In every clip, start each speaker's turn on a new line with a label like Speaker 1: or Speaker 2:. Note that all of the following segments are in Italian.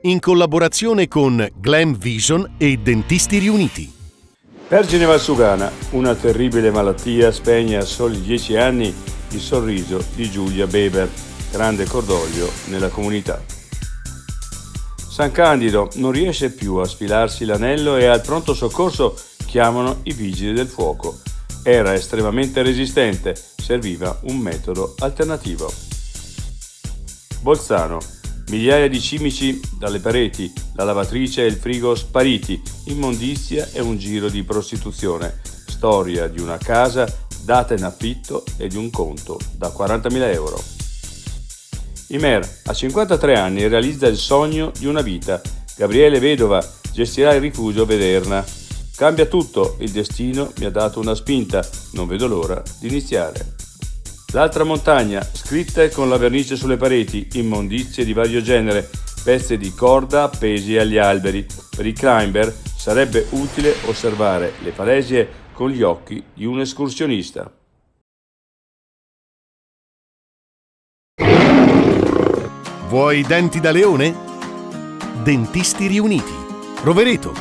Speaker 1: in collaborazione con Glam Vision e Dentisti Riuniti.
Speaker 2: Vergine Valsugana, una terribile malattia spegne a soli 10 anni il sorriso di Giulia Beber, grande cordoglio nella comunità. San Candido non riesce più a sfilarsi l'anello e al pronto soccorso chiamano i vigili del fuoco. Era estremamente resistente, serviva un metodo alternativo. Bolzano, migliaia di cimici dalle pareti, la lavatrice e il frigo spariti, immondizia e un giro di prostituzione, storia di una casa data in affitto e di un conto da 40.000 euro. Imer, a 53 anni, realizza il sogno di una vita. Gabriele, vedova, gestirà il rifugio Vederna. Cambia tutto, il destino mi ha dato una spinta, non vedo l'ora di iniziare. L'altra montagna, scritte con la vernice sulle pareti, immondizie di vario genere, pezzi di corda appesi agli alberi. Per il climber sarebbe utile osservare le falesie con gli occhi di un escursionista.
Speaker 1: Vuoi denti da leone? Dentisti Riuniti, Rovereto,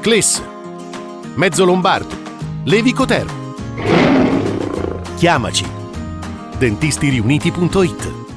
Speaker 1: Cles, Mezzo Lombardo, Levico Terme. Chiamaci. dentistiriuniti.it